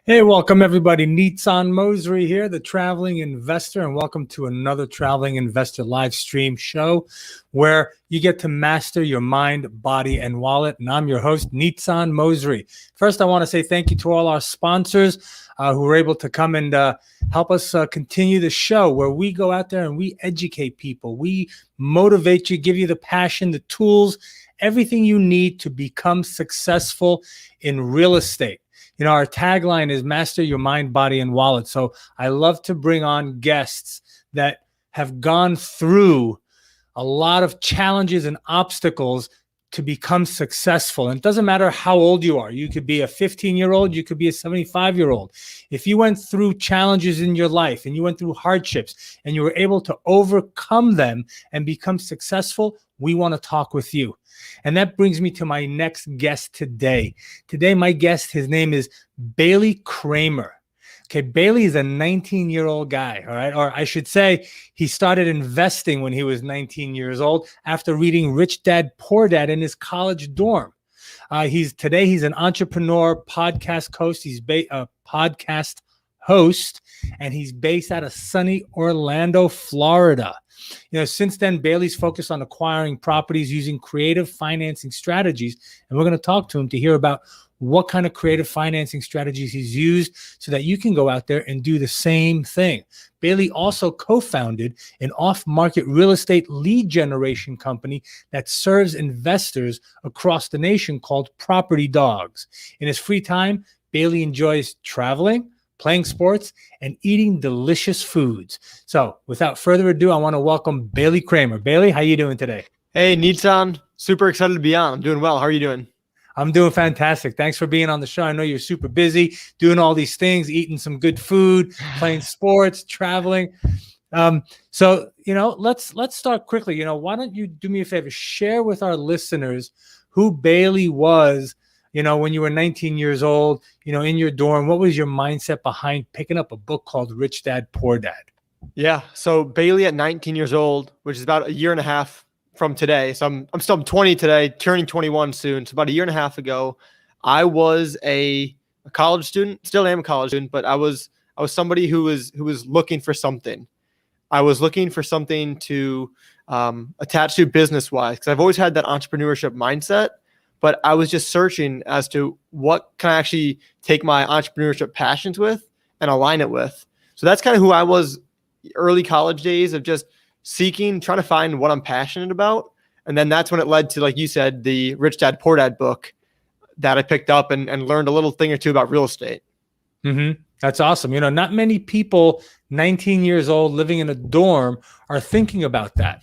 Hey, welcome everybody. Nitzan Mosery here, the traveling investor, and welcome to another traveling investor live stream show where you get to master your mind, body, and wallet. And I'm your host, Nitzan Mosery. First, I want to say thank you to all our sponsors who were able to come and help us continue the show where we go out there and we educate people. We motivate you, give you the passion, the tools, everything you need to become successful in real estate. You know, our tagline is master your mind, body, and wallet. So I love to bring on guests that have gone through a lot of challenges and obstacles to become successful. And it doesn't matter how old you are. You could be a 15-year-old, you could be a 75-year-old. If you went through challenges in your life and you went through hardships and you were able to overcome them and become successful, we want to talk with you. And that brings me to my next guest today. Today, my guest, his name is Bailey Kramer. Okay, Bailey is a 19-year-old guy, all right? Or I should say he started investing when he was 19 years old after reading Rich Dad, Poor Dad in his college dorm. He's an entrepreneur, podcast host. He's a podcast host, and he's based out of sunny Orlando, Florida. You know, since then, Bailey's focused on acquiring properties using creative financing strategies. And we're going to talk to him to hear about what kind of creative financing strategies he's used so that you can go out there and do the same thing. Bailey also co-founded an off-market real estate lead generation company that serves investors across the nation called Property Dogs. In his free time, Bailey enjoys traveling, playing sports, and eating delicious foods. So without further ado, I want to welcome Bailey Kramer. Bailey, how you doing today? Hey, Nitzan. Super excited to be on. I'm doing well. How are you doing? I'm doing fantastic. Thanks for being on the show. I know you're super busy doing all these things, eating some good food, playing sports, traveling. So, you know, let's start quickly. You know, why don't you do me a favor, share with our listeners who Bailey was, you know, when you were 19 years old, you know, in your dorm. What was your mindset behind picking up a book called Rich Dad, Poor Dad? Yeah. So Bailey at 19 years old, which is about a year and a half from today. So I'm still 20 today, turning 21 soon. So about a year and a half ago, I was a college student, still am a college student, but I was somebody who was looking for something. I was looking for something to attach to business wise, because I've always had that entrepreneurship mindset. But I was just searching as to what can I actually take my entrepreneurship passions with and align it with. So that's kind of who I was early college days, of just seeking, trying to find what I'm passionate about. And then that's when it led to, like you said, the Rich Dad, Poor Dad book that I picked up and learned a little thing or two about real estate. Mm-hmm. That's awesome. You know, not many people 19 years old living in a dorm are thinking about that,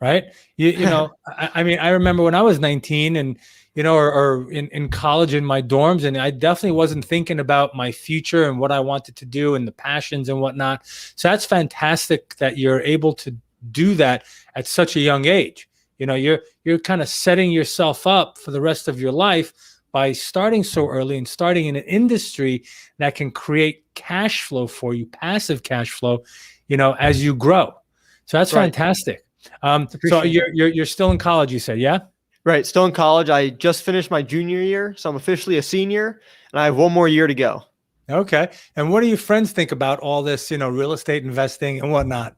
right? You know, I mean, I remember when I was 19 and, you know, or in college in my dorms, and I definitely wasn't thinking about my future and what I wanted to do and the passions and whatnot. So that's fantastic that you're able to do that at such a young age. You know, you're kind of setting yourself up for the rest of your life by starting so early and starting in an industry that can create cash flow for you, passive cash flow, you know, as you grow. So that's fantastic. So you're still in college, you said, yeah? Right. Still in college. I just finished my junior year, so I'm officially a senior, and I have one more year to go. Okay. And what do your friends think about all this, you know, real estate investing and whatnot?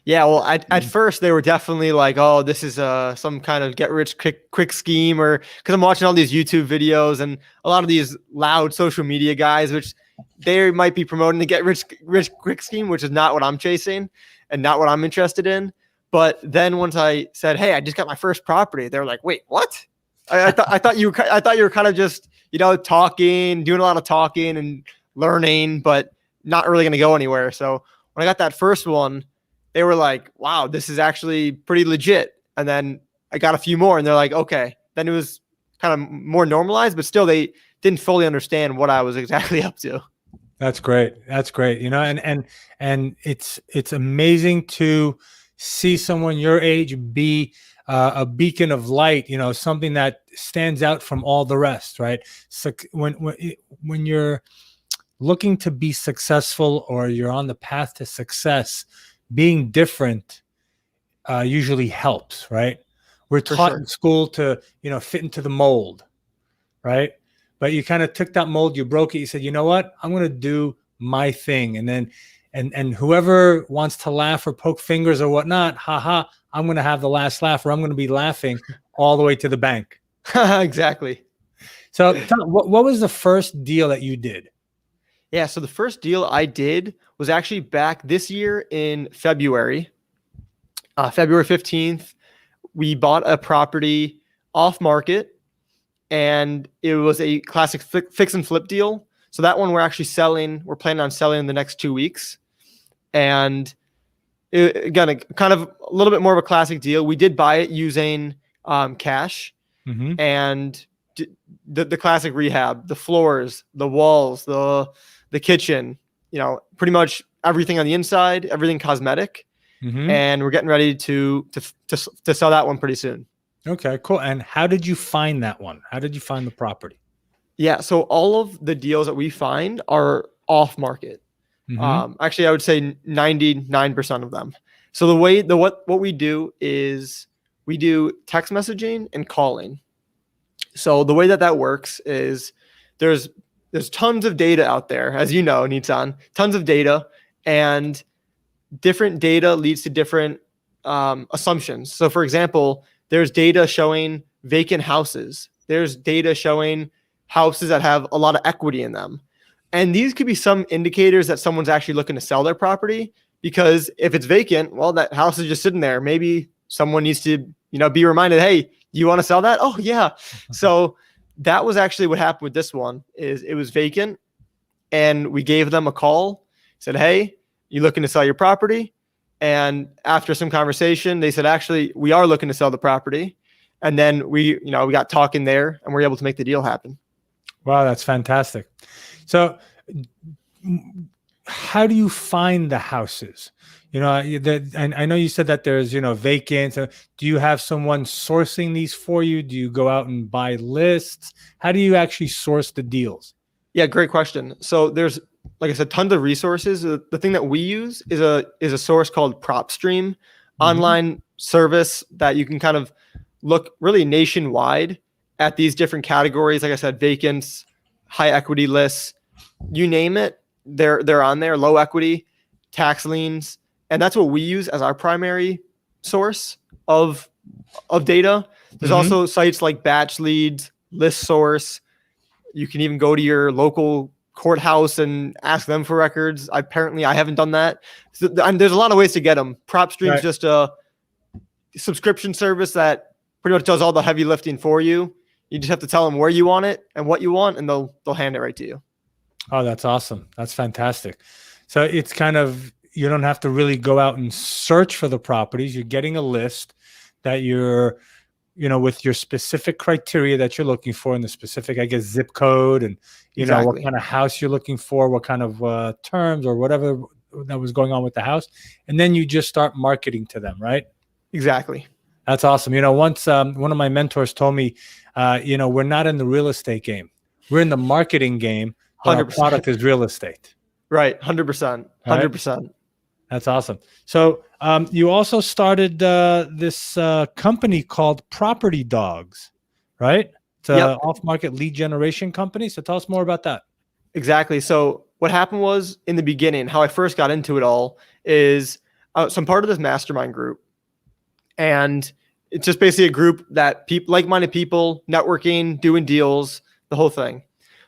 Yeah, well, at first they were definitely like, "Oh, this is some kind of get rich quick scheme," or because I'm watching all these YouTube videos and a lot of these loud social media guys, which they might be promoting the get rich quick scheme, which is not what I'm chasing and not what I'm interested in. But then once I said, "Hey, I just got my first property," they were like, "Wait, what?" I thought you were kind of just, you know, talking, doing a lot of talking and learning, but not really going to go anywhere. So when I got that first one, they were like, "Wow, this is actually pretty legit." And then I got a few more, and they're like, "Okay." Then it was kind of more normalized, but still they didn't fully understand what I was exactly up to. That's great. That's great. You know, and it's amazing to see someone your age be a beacon of light, you know, something that stands out from all the rest, right? So when you're looking to be successful or you're on the path to success, being different usually helps, right? We're taught in school to, you know, fit into the mold, right? but you kind of took that mold, you broke it, you said, you know what, I'm going to do my thing. And then, and whoever wants to laugh or poke fingers or whatnot, haha, I'm going to have the last laugh, or I'm going to be laughing all the way to the bank. Exactly. So what was the first deal that you did? Yeah. So the first deal I did was actually back this year in February, February 15th. We bought a property off market, and it was a classic fix and flip deal. So that one we're planning on selling in the next 2 weeks. And again, kind of a little bit more of a classic deal. We did buy it using cash, and the classic rehab, the floors, the walls, the kitchen, pretty much everything on the inside, everything cosmetic. And we're getting ready to sell that one pretty soon. Okay, cool. And how did you find that one? How did you find the property? Yeah, so all of the deals that we find are off market. Actually, I would say 99% of them. So what we do is we do text messaging and calling. So the way that works is there's tons of data out there, as you know, Nitzan, tons of data, and different data leads to different assumptions. So for example, there's data showing vacant houses. There's data showing houses that have a lot of equity in them. And these could be some indicators that someone's actually looking to sell their property, because if it's vacant, well, that house is just sitting there. Maybe someone needs to, be reminded, hey, you want to sell that? Oh yeah. So that was actually what happened with this one. Is it was vacant, and we gave them a call, said, hey, you looking to sell your property? And after some conversation, they said, actually, we are looking to sell the property. And then we got talking there, and we were able to make the deal happen. Wow, that's fantastic. So how do you find the houses? And I know you said that there's, vacant. So do you have someone sourcing these for you? Do you go out and buy lists? How do you actually source the deals? Yeah, great question. So there's, like I said, tons of resources. The thing that we use is a source called PropStream, online service that you can kind of look really nationwide at these different categories. Like I said, vacants, high equity lists, you name it, they're on there. Low equity, tax liens, and that's what we use as our primary source of data. There's also sites like Batch Leads, List Source. You can even go to your local courthouse and ask them for records. I haven't done that. So, and there's a lot of ways to get them. PropStream's just a subscription service that pretty much does all the heavy lifting for you. You just have to tell them where you want it and what you want, and they'll hand it right to you. Oh, that's awesome. That's fantastic. So it's kind of, you don't have to really go out and search for the properties. You're getting a list that you're, with your specific criteria that you're looking for, and the specific, I guess, zip code, and what kind of house you're looking for, what kind of terms or whatever that was going on with the house. And then you just start marketing to them, right? Exactly. That's awesome. Once one of my mentors told me, we're not in the real estate game. We're in the marketing game. Our product is real estate. Right. 100%. 100%. That's awesome. So you also started this company called Property Dogs, right? It's an off-market lead generation company. So tell us more about that. Exactly. So what happened was, in the beginning, how I first got into it all is so I'm part of this mastermind group. And it's just basically a group that like-minded people, networking, doing deals, the whole thing.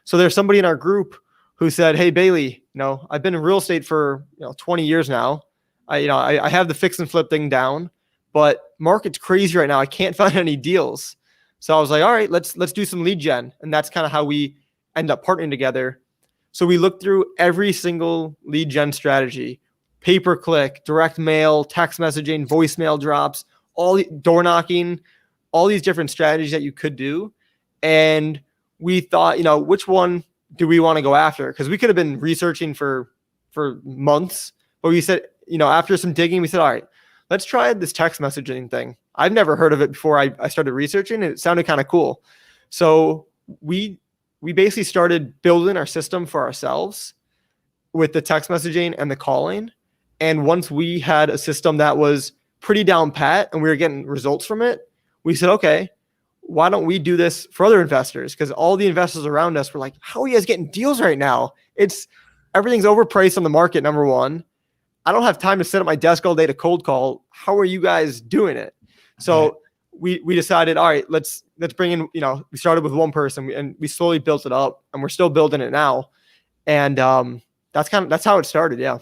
So there's somebody in our group who said, hey, Bailey, I've been in real estate for 20 years now. I have the fix and flip thing down, but market's crazy right now. I can't find any deals. So I was like, all right, let's do some lead gen. And that's kind of how we end up partnering together. So we looked through every single lead gen strategy: pay-per-click, direct mail, text messaging, voicemail drops, all door knocking, all these different strategies that you could do. And we thought, which one do we want to go after? Because we could have been researching for months, but we said, after some digging, we said, all right, let's try this text messaging thing. I've never heard of it before I started researching, and it sounded kind of cool. So we basically started building our system for ourselves with the text messaging and the calling. And once we had a system that was pretty down pat and we were getting results from it, we said, okay, why don't we do this for other investors? Because all the investors around us were like, how are you guys getting deals right now? Everything's overpriced on the market, number one. I don't have time to sit at my desk all day to cold call. How are you guys doing it? So we decided, all right, let's bring in, we started with one person and we slowly built it up, and we're still building it now. And that's how it started. Yeah.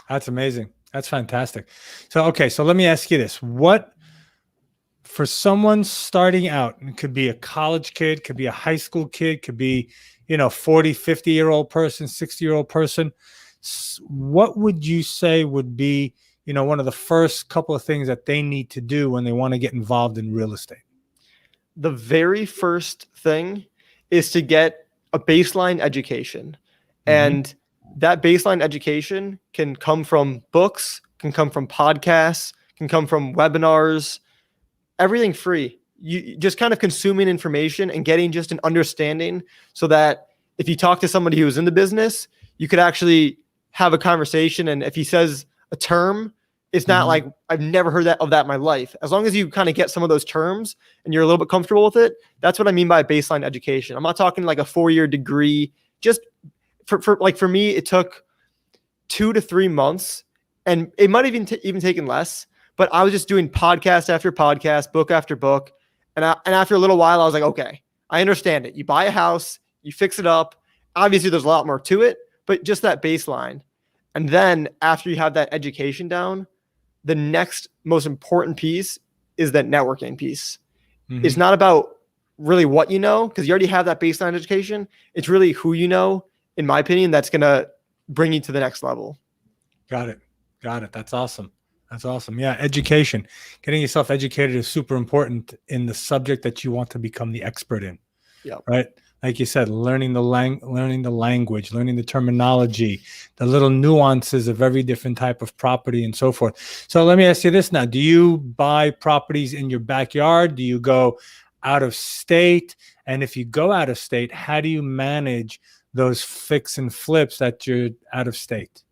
That's amazing. That's fantastic. So, okay. So let me ask you this. For someone starting out, it could be a college kid, could be a high school kid, could be, 40, 50-year-old person, 60-year-old person. What would you say would be, one of the first couple of things that they need to do when they want to get involved in real estate? The very first thing is to get a baseline education. And that baseline education can come from books, can come from podcasts, can come from webinars, everything free. You just kind of consuming information and getting just an understanding, so that if you talk to somebody who's in the business, you could actually have a conversation. And if he says a term, it's not like, I've never heard of that in my life. As long as you kind of get some of those terms and you're a little bit comfortable with it, that's what I mean by baseline education. I'm not talking like a 4-year degree. Just for me, it took 2 to 3 months, and it might have even taken less, but I was just doing podcast after podcast, book after book. And after a little while, I was like, okay, I understand it. You buy a house, you fix it up. Obviously, there's a lot more to it, but just that baseline. And then after you have that education down, the next most important piece is that networking piece. It's not about really what you know, because you already have that baseline education. It's really who you know, in my opinion, that's going to bring you to the next level. Got it. That's awesome. Yeah. Education, getting yourself educated is super important in the subject that you want to become the expert in. Yeah. Right. Like you said, learning the language, learning the terminology, the little nuances of every different type of property and so forth. So let me ask you this now. Do you buy properties in your backyard? Do you go out of state? And if you go out of state, how do you manage those fix and flips that you're out of state?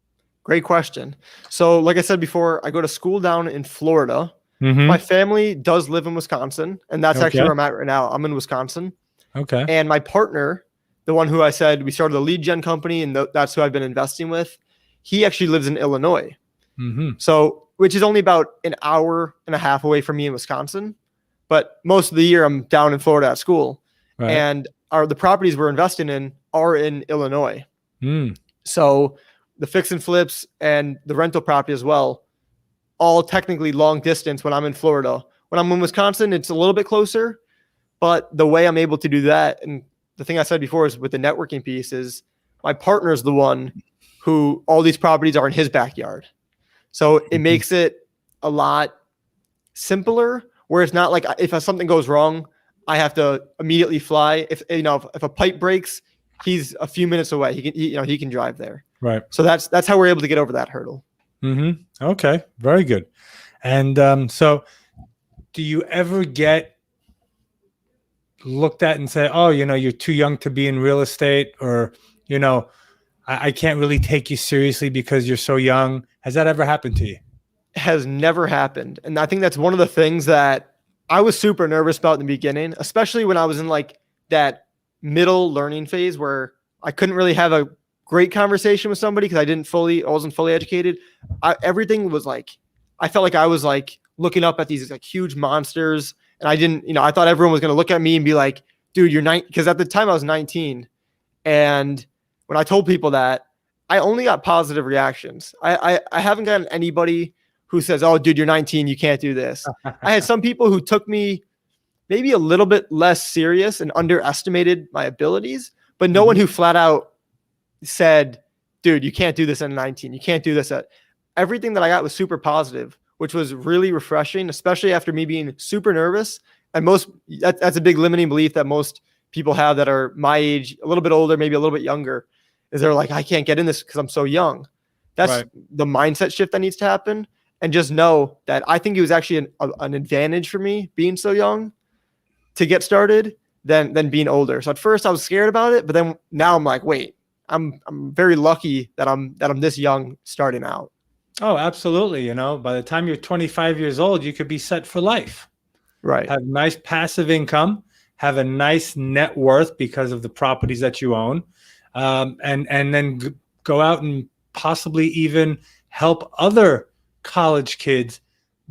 Great question. So like I said before, I go to school down in Florida. My family does live in Wisconsin, and that's actually where I'm at right now. I'm in Wisconsin. Okay. And my partner, the one who I said we started a lead gen company, and that's who I've been investing with, he actually lives in Illinois. So, which is only about an hour and a half away from me in Wisconsin. But most of the year I'm down in Florida at school. Right. And the properties we're investing in are in Illinois. So the fix and flips and the rental property as well, all technically long distance when I'm in Florida. When I'm in Wisconsin, it's a little bit closer. But the way I'm able to do that, and the thing I said before is with the networking piece, is my partner is the one who all these properties are in his backyard. So it makes it a lot simpler, where it's not like if something goes wrong, I have to immediately fly. If a pipe breaks, he's a few minutes away. He can drive there. Right. So that's how we're able to get over that hurdle. Okay. Very good. And so do you ever get looked at and say, oh, you're too young to be in real estate, or, I can't really take you seriously because you're so young? Has that ever happened to you? It has never happened. And I think that's one of the things that I was super nervous about in the beginning, especially when I was in like that middle learning phase where I couldn't really have a great conversation with somebody because I wasn't fully educated. Everything was like, I felt like I was like looking up at these like huge monsters, and I didn't, I thought everyone was going to look at me and be like, dude, you're 19. Because at the time I was 19. And when I told people that, I only got positive reactions. I haven't gotten anybody who says, oh, dude, you're 19. You can't do this. I had some people who took me maybe a little bit less serious and underestimated my abilities, but no one who flat out said, dude, you can't do this at 19. You can't do this everything that I got was super positive, which was really refreshing, especially after me being super nervous. And that's a big limiting belief that most people have that are my age, a little bit older, maybe a little bit younger, is they're like, I can't get in this because I'm so young. That's the mindset shift that needs to happen. And just know that I think it was actually an advantage for me being so young to get started than being older. So at first I was scared about it, but then now I'm like, wait, I'm very lucky that I'm this young starting out. Oh, absolutely. By the time you're 25 years old, you could be set for life. Right. have nice passive income, have a nice net worth because of the properties that you own, and then go out and possibly even help other college kids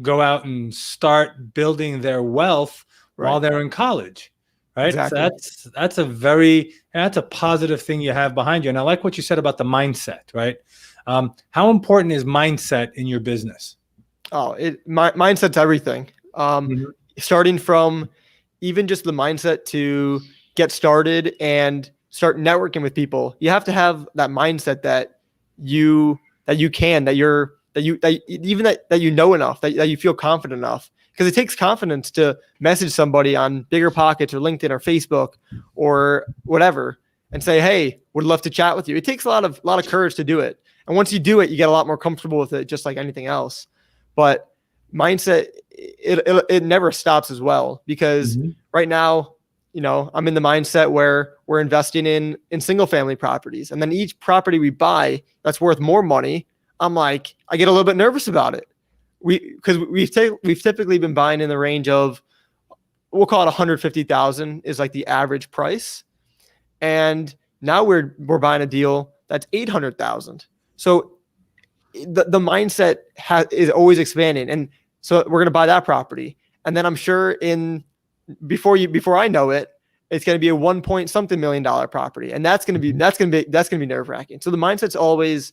go out and start building their wealth while Right. they're in college. Right. Exactly. So that's a positive thing you have behind you. And I like what you said about the mindset, right? How important is mindset in your business? Oh, mindset's everything. Mhm. Starting from even just the mindset to get started and start networking with people. You have to have that mindset that you can, that you're that you that even that you know enough, that you feel confident enough. Because it takes confidence to message somebody on Bigger Pockets or LinkedIn or Facebook or whatever and say, "Hey, would love to chat with you." It takes a lot of courage to do it. And once you do it, you get a lot more comfortable with it, just like anything else. But mindset, it never stops as well, because Mhm. right now, I'm in the mindset where we're investing in single family properties, and then each property we buy that's worth more money, I get a little bit nervous about it. Because we've typically been buying in the range of, we'll call it 150,000 is like the average price, and now we're buying a deal that's 800,000. So the mindset is always expanding, and so we're going to buy that property, and then I'm sure before I know it, it's going to be a 1 point something million dollar property, and that's going to be nerve wracking. So the mindset's always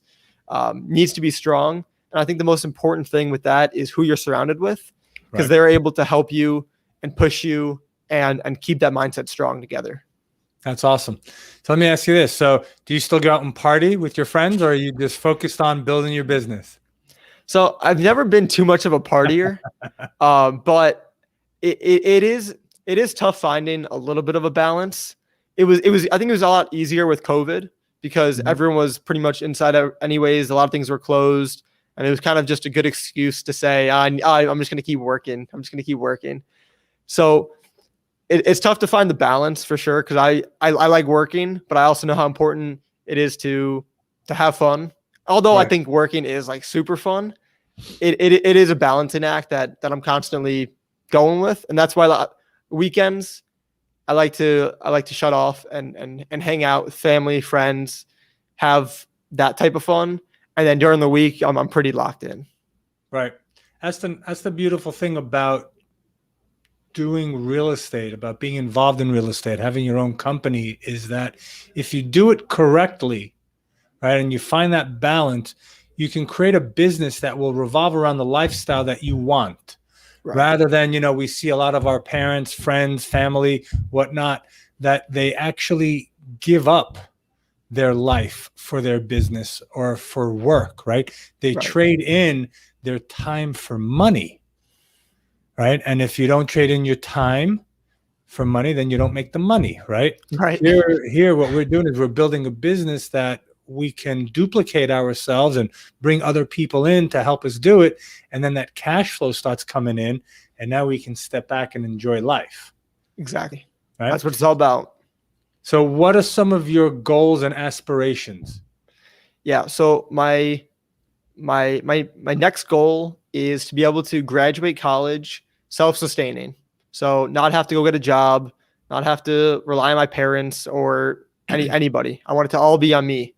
needs to be strong, and I think the most important thing with that is who you're surrounded with, because Right. they're able to help you and push you and keep that mindset strong together. That's awesome. So let me ask you this. So do you still go out and party with your friends, or are you just focused on building your business? So I've never been too much of a partier, but it is tough finding a little bit of a balance. I think it was a lot easier with COVID, because Mhm. everyone was pretty much inside anyways. A lot of things were closed, and it was kind of just a good excuse to say, I'm just going to keep working. I'm just going to keep working. So it's tough to find the balance for sure, because I like working, but I also know how important it is to have fun. Although I Right. think working is like super fun, it is a balancing act that I'm constantly going with, and that's why weekends I like to shut off and hang out with family, friends, have that type of fun, and then during the week I'm pretty locked in. Right. That's the beautiful thing about doing real estate, about being involved in real estate, having your own company, is that if you do it correctly, right, and you find that balance, you can create a business that will revolve around the lifestyle that you want. Right. Rather than, we see a lot of our parents, friends, family, whatnot, that they actually give up their life for their business or for work, right? They Right. trade in their time for money, right? And if you don't trade in your time for money, then you don't make the money, right? Right. Here, what we're doing is we're building a business that we can duplicate ourselves and bring other people in to help us do it. And then that cash flow starts coming in, and now we can step back and enjoy life. Exactly. Right. That's what it's all about. So what are some of your goals and aspirations? Yeah. So my next goal is to be able to graduate college self-sustaining. So not have to go get a job, not have to rely on my parents or anybody. I want it to all be on me.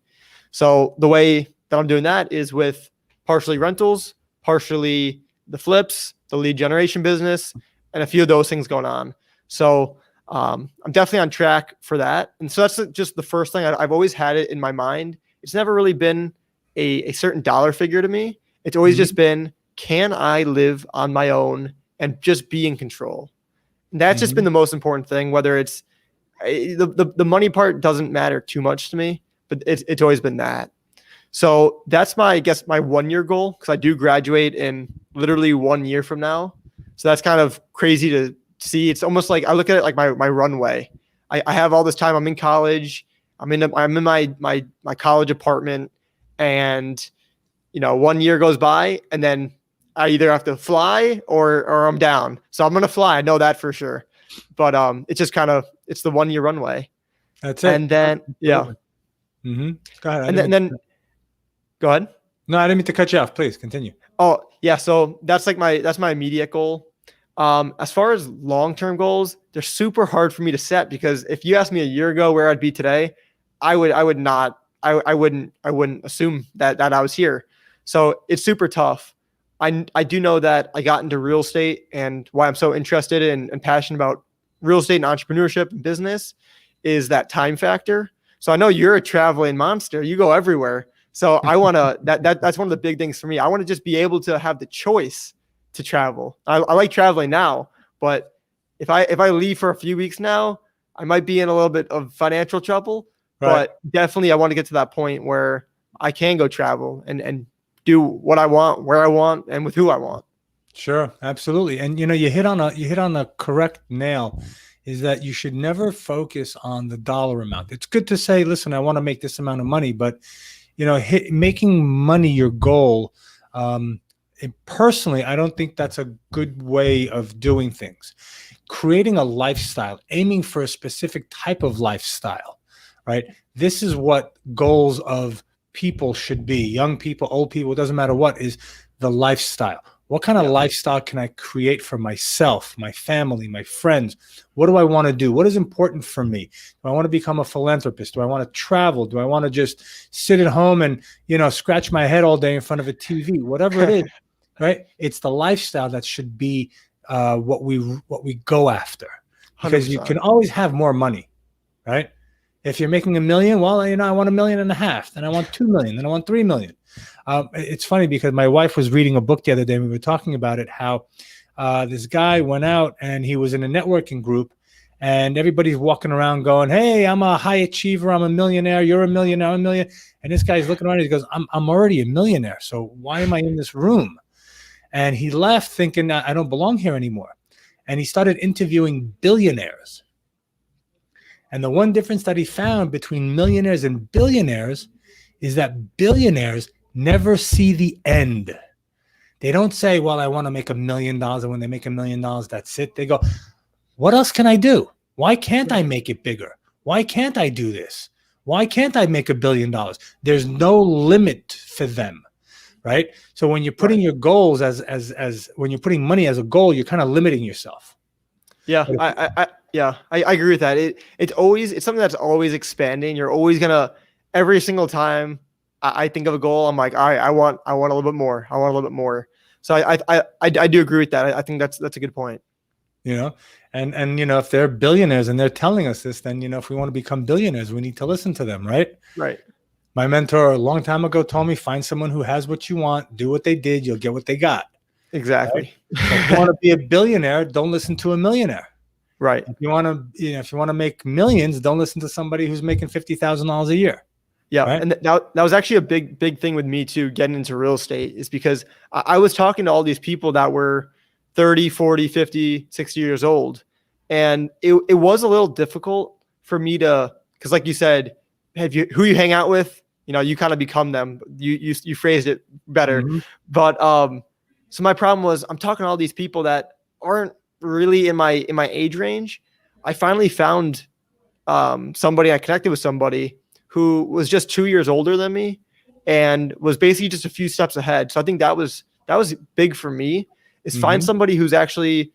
So the way that I'm doing that is with partially rentals, partially the flips, the lead generation business, and a few of those things going on. So I'm definitely on track for that. And so that's just the first thing. I've always had it in my mind. It's never really been a certain dollar figure to me. It's always just been, can I live on my own and just be in control? And that's just been the most important thing. Whether it's the money part doesn't matter too much to me, but it's always been that. So that's my 1 year goal, because I do graduate in literally 1 year from now. So that's kind of crazy to see. It's almost like I look at it like my runway. I have all this time. I'm in college. I'm in my college apartment, and 1 year goes by, and then I either have to fly or I'm down. So I'm gonna fly. I know that for sure. But it's just it's the 1 year runway. That's it. And then yeah. Mm-hmm. Go ahead. And then go ahead. No, I didn't mean to cut you off. Please continue. Oh yeah. So that's my immediate goal. As far as long-term goals, they're super hard for me to set because if you asked me a year ago where I'd be today, I wouldn't assume that I was here. So it's super tough. I do know that I got into real estate, and why I'm so interested in and passionate about real estate and entrepreneurship and business is that time factor. So I know you're a traveling monster. You go everywhere. So I want to, that's one of the big things for me. I want to just be able to have the choice to travel. I like traveling now, but if I leave for a few weeks now, I might be in a little bit of financial trouble, Right. but definitely I want to get to that point where I can go travel and do what I want, where I want, and with who I want. Sure, absolutely. And you hit on a correct nail, is that you should never focus on the dollar amount. It's good to say, listen, I want to make this amount of money, but making money your goal, personally, I don't think that's a good way of doing things. Creating a lifestyle, aiming for a specific type of lifestyle, right? This is what goals of people should be. Young people, old people, it doesn't matter what, is the lifestyle. What kind of lifestyle can I create for myself, my family, my friends? What do I want to do? What is important for me? Do I want to become a philanthropist? Do I want to travel? Do I want to just sit at home and, scratch my head all day in front of a TV? Whatever it is, right? It's the lifestyle that should be what we go after, because 100%. you can always have more money, right? If you're making $1 million, well, I want $1.5 million, then I want 2 million, then I want 3 million. It's funny because my wife was reading a book the other day, and we were talking about it, how this guy went out and he was in a networking group, and everybody's walking around going, hey, I'm a high achiever, I'm a millionaire, you're a millionaire, I'm a million. And this guy's looking around and he goes, I'm already a millionaire, so why am I in this room? And he left thinking, I don't belong here anymore. And he started interviewing billionaires. And the one difference that he found between millionaires and billionaires is that billionaires never see the end. They don't say, well, I want to make $1 million. And when they make $1 million, that's it. They go, what else can I do? Why can't I make it bigger? Why can't I do this? Why can't I make $1 billion? There's no limit for them, right? So when you're putting your goals as when you're putting money as a goal, you're kind of limiting yourself. Yeah, I agree with that. It's something that's always expanding. You're always gonna, every single time I think of a goal, I'm like, all right, I want a little bit more. I want a little bit more. So I do agree with that. I think that's a good point. And if they're billionaires and they're telling us this, then if we want to become billionaires, we need to listen to them, right? Right. My mentor a long time ago told me, find someone who has what you want, do what they did, you'll get what they got. Exactly. Right? So if you want to be a billionaire, don't listen to a millionaire. Right. If you want to make millions, don't listen to somebody who's making $50,000 a year. Yeah. Right? And that was actually a big thing with me too, getting into real estate, is because I was talking to all these people that were 30, 40, 50, 60 years old. And it was a little difficult for me to, because like you said, who you hang out with, you kind of become them. You phrased it better. Mm-hmm. But so my problem was, I'm talking to all these people that aren't really in my age range. I finally found somebody, I connected with somebody who was just 2 years older than me and was basically just a few steps ahead. So I think that was big for me, is find somebody who's actually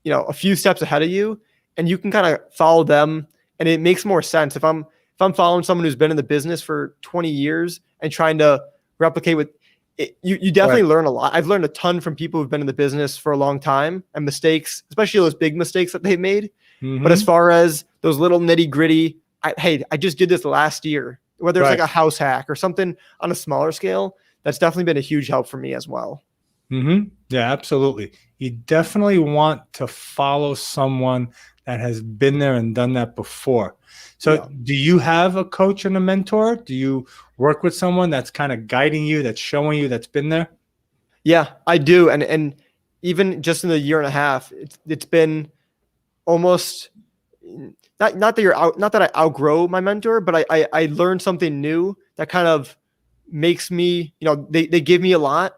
a few steps ahead of you, and you can kind of follow them, and it makes more sense. If I'm following someone who's been in the business for 20 years and trying to replicate with it, you definitely learn a lot. I've learned a ton from people who've been in the business for a long time, and mistakes, especially those big mistakes that they've made. But as far as those little nitty gritty, I just did this last year, whether it's like a house hack or something on a smaller scale, that's definitely been a huge help for me as well. Yeah, absolutely. You definitely want to follow someone that has been there and done that before. So do you have a coach and a mentor? Do you work with someone that's kind of guiding you, that's showing you, that's been there? Yeah, I do. And even just in the year and a half, it's been almost not that I outgrow my mentor, but I learned something new that kind of makes me, they give me a lot,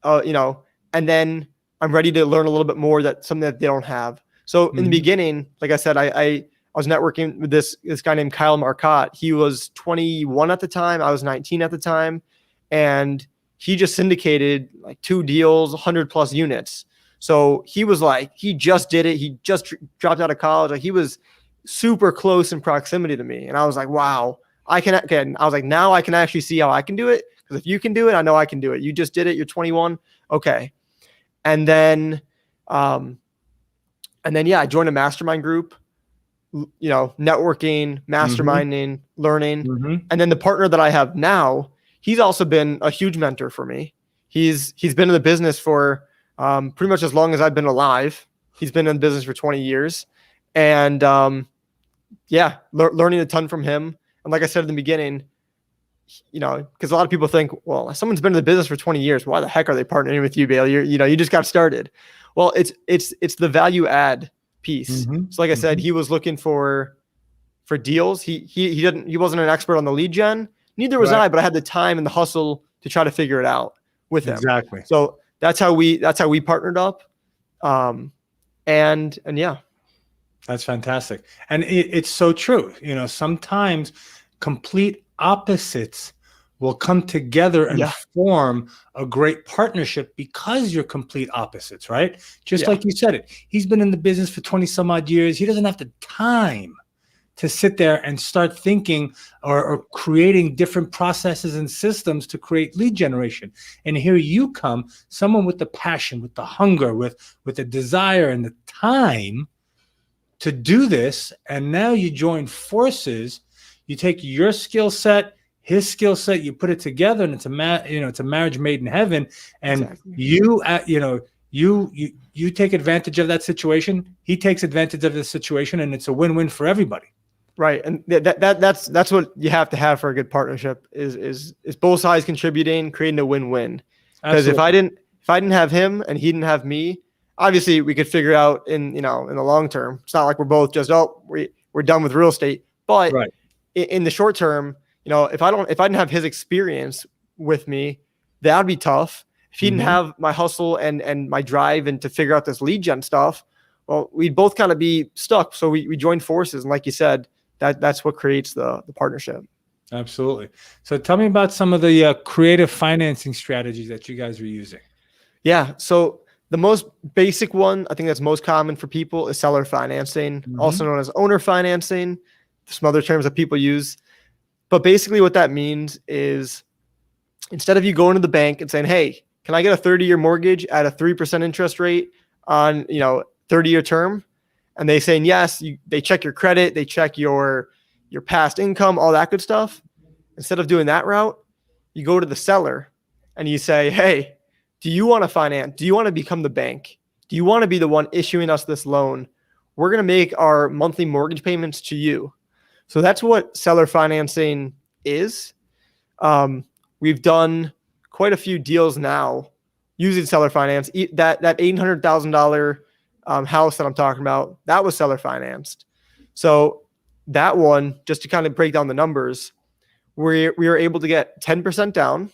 and then I'm ready to learn a little bit more, that something that they don't have. So in the beginning, like I said, I was networking with this guy named Kyle Marcotte. He was 21 at the time. I was 19 at the time. And he just syndicated like 2 deals, 100+ units. So he was like, he just did it. He just dropped out of college. Like he was super close in proximity to me. And I was like, wow, I was like, now I can actually see how I can do it. Because if you can do it, I know I can do it. You just did it. You're 21. Okay. And then, yeah, I joined a mastermind group, networking, masterminding, learning. And then the partner that I have now, he's also been a huge mentor for me. He's been in the business for pretty much as long as I've been alive. He's been in the business for 20 years. And learning a ton from him. And like I said in the beginning, because a lot of people think, well, someone's been in the business for 20 years. Why the heck are they partnering with you, Bailey? You just got started. Well, it's the value add piece. So like I said, he was looking for deals. He wasn't an expert on the lead gen. Neither was I, but I had the time and the hustle to try to figure it out with him. Exactly. So that's how we partnered up. And yeah. That's fantastic. And it's so true. Sometimes complete opposites will come together and form a great partnership because you're complete opposites, right? Just like you said it. He's been in the business for 20 some odd years. He doesn't have the time to sit there and start thinking or creating different processes and systems to create lead generation. And here you come, someone with the passion, with the hunger, with the desire and the time to do this. And now you join forces. You take your skill set, his skill set, you put it together, and it's a marriage made in heaven. And you take advantage of that situation. He takes advantage of the situation, and it's a win-win for everybody. Right. And that's what you have to have for a good partnership is both sides contributing, creating a win-win. Because if I didn't have him and he didn't have me, obviously we could figure out in the long term. It's not like we're both just, we're done with real estate. But in the short term, if I didn't have his experience with me, that would be tough. If he didn't have my hustle and my drive and to figure out this lead gen stuff, well, we'd both kind of be stuck. So we joined forces. And like you said, that's what creates the partnership. Absolutely. So tell me about some of the creative financing strategies that you guys were using. Yeah. So the most basic one, I think that's most common for people, is seller financing, also known as owner financing. Some other terms that people use. But basically what that means is instead of you going to the bank and saying, hey, can I get a 30-year mortgage at a 3% interest rate on, 30-year term? And they saying yes, they check your credit, they check your past income, all that good stuff. Instead of doing that route, you go to the seller and you say, hey, do you want to finance? Do you want to become the bank? Do you want to be the one issuing us this loan? We're going to make our monthly mortgage payments to you. So that's what seller financing is. We've done quite a few deals now using seller finance. That $800,000 house that I'm talking about, that was seller financed. So that one, just to kind of break down the numbers, we were able to get 10% down.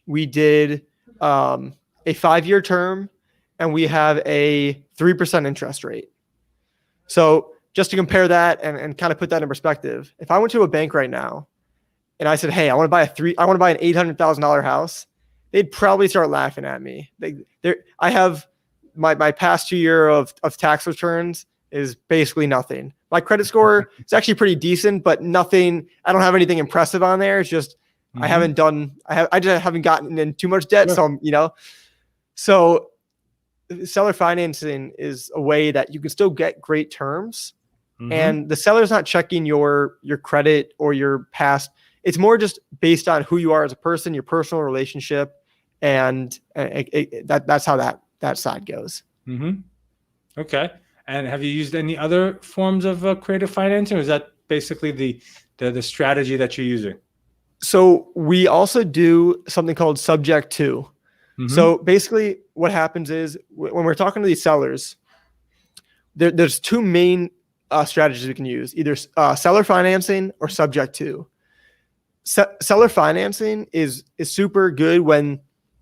We did a 5-year term, and we have a 3% interest rate. So just to compare that and kind of put that in perspective, if I went to a bank right now and I said, hey, I want to buy an $800,000 house, they'd probably start laughing at me. I have my past 2 year of tax returns is basically nothing. My credit score is actually pretty decent, but nothing. I don't have anything impressive on there. It's just I just haven't gotten in too much debt. So so seller financing is a way that you can still get great terms, and the seller's not checking your credit or your past. It's more just based on who you are as a person, your personal relationship, and that's how that side goes. Okay. And have you used any other forms of creative financing, or is that basically the strategy that you're using? So we also do something called subject to. So basically what happens is when we're talking to these sellers, there's two main strategies we can use, either seller financing or subject to. Seller financing is super good when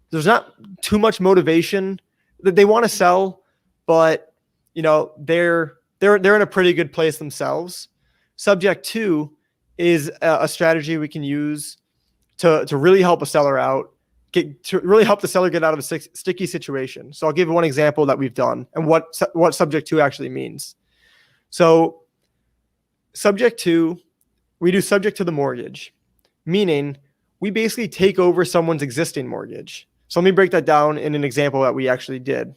there's not too much motivation that they want to sell, but they're in a pretty good place themselves. Subject to is a strategy we can use to really help a seller out, to really help the seller get out of a sticky situation. So I'll give one example that we've done and what subject to actually means. So we do subject to the mortgage, meaning we basically take over someone's existing mortgage. So let me break that down in an example that we actually did.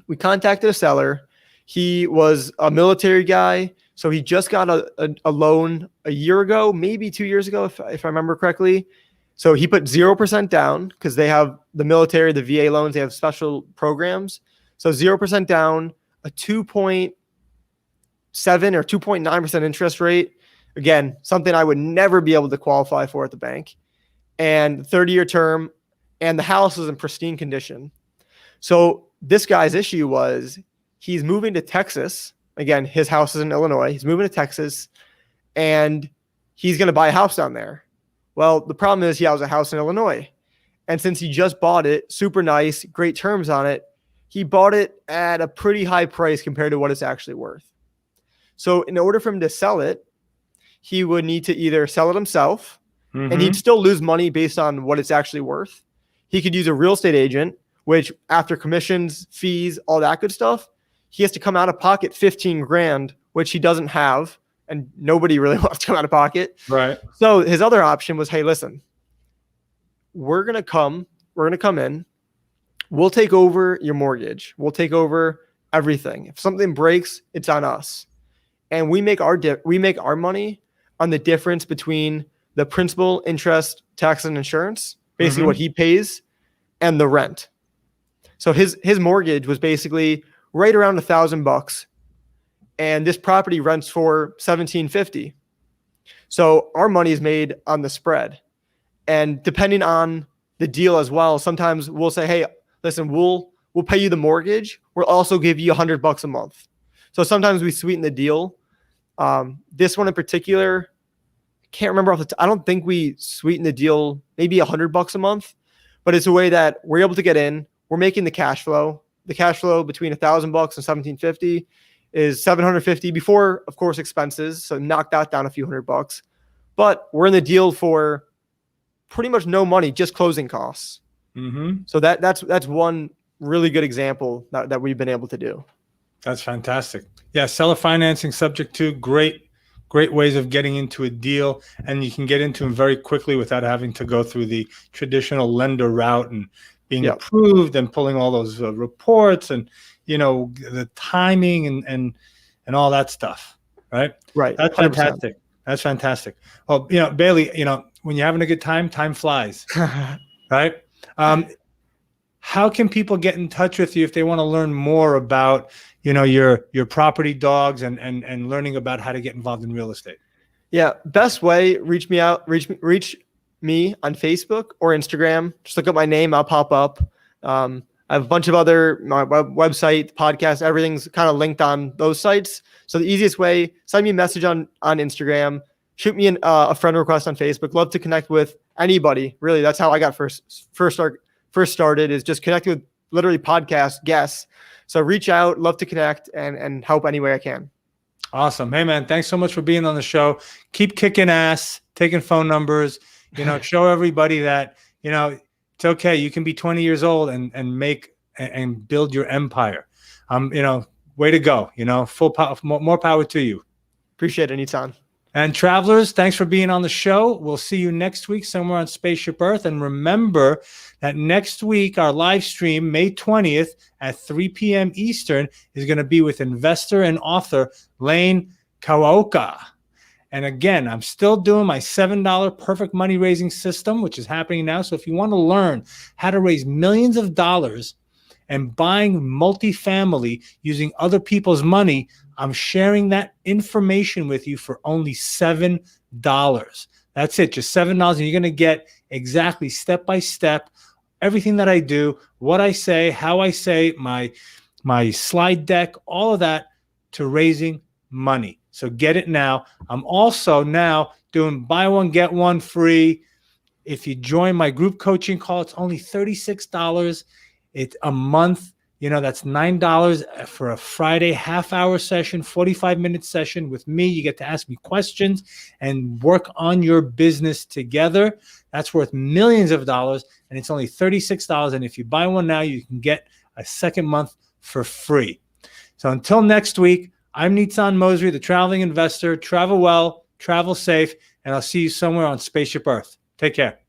We contacted a seller. He was a military guy. So he just got a loan a year ago, maybe 2 years ago, if I remember correctly. So he put 0% down because they have the military, the VA loans, they have special programs. So 0% down, a 2.7 or 2.9% interest rate. Again, something I would never be able to qualify for at the bank. And 30-year term, and the house was in pristine condition. So this guy's issue was he's moving to Texas. Again, his house is in Illinois. He's moving to Texas, and he's going to buy a house down there. Well, the problem is he has a house in Illinois. And since he just bought it, super nice, great terms on it, he bought it at a pretty high price compared to what it's actually worth. So in order for him to sell it, he would need to either sell it himself, and he'd still lose money based on what it's actually worth. He could use a real estate agent, which after commissions, fees, all that good stuff, he has to come out of pocket 15 grand, which he doesn't have. And nobody really wants to come out of pocket. Right. So his other option was, hey, listen, we're going to come in. We'll take over your mortgage. We'll take over everything. If something breaks, it's on us. And we make our money on the difference between the principal, interest, tax, and insurance, basically what he pays, and the rent. So his mortgage was basically right around $1,000. And this property rents for $1,750. So our money is made on the spread. And depending on the deal as well, sometimes we'll say, hey, listen, we'll pay you the mortgage. We'll also give you $100 a month. So sometimes we sweeten the deal. This one in particular, can't remember I don't think we sweeten the deal, maybe $100 a month, but it's a way that we're able to get in. We're making the cash flow. The cash flow between $1,000 and $1,750 is $750 before, of course, expenses. So knock that down a few $100. But we're in the deal for pretty much no money, just closing costs. So that's one really good example that we've been able to do. That's fantastic. Yeah, seller financing subject to great ways of getting into a deal, and you can get into them very quickly without having to go through the traditional lender route and being approved and pulling all those reports and the timing and all that stuff. Right. That's 100%. Fantastic. That's fantastic. Well, Bailey, when you're having a good time flies. Right. How can people get in touch with you if they want to learn more about, your property dogs and learning about how to get involved in real estate? Yeah. Best way, reach me on Facebook or Instagram. Just look up my name. I'll pop up. I have a bunch of my website, podcast, everything's kind of linked on those sites. So the easiest way, send me a message on Instagram, shoot me a friend request on Facebook. Love to connect with anybody. Really, that's how I got first started, is just connecting with literally podcast guests. So reach out, love to connect and help any way I can. Awesome. Hey man, thanks so much for being on the show. Keep kicking ass, taking phone numbers, show everybody that, it's okay. You can be 20 years old and make and build your empire. Way to go. Full power, more power to you. Appreciate it, Nitzan. And travelers, thanks for being on the show. We'll see you next week somewhere on Spaceship Earth. And remember that next week, our live stream, May 20th at 3 p.m. Eastern, is going to be with investor and author Lane Kawaoka. And again, I'm still doing my $7 perfect money raising system, which is happening now. So if you want to learn how to raise millions of dollars and buying multifamily using other people's money, I'm sharing that information with you for only $7. That's it, just $7. And you're going to get exactly step by step everything that I do, what I say, how I say, my slide deck, all of that to raising money. So get it now. I'm also now doing buy one, get one free. If you join my group coaching call, it's only $36. It's a month That's $9 for a Friday half-hour session, 45-minute session with me. You get to ask me questions and work on your business together. That's worth millions of dollars, and it's only $36. And if you buy one now, you can get a second month for free. So until next week, I'm Nitzan Mosery, the traveling investor. Travel well, travel safe, and I'll see you somewhere on Spaceship Earth. Take care.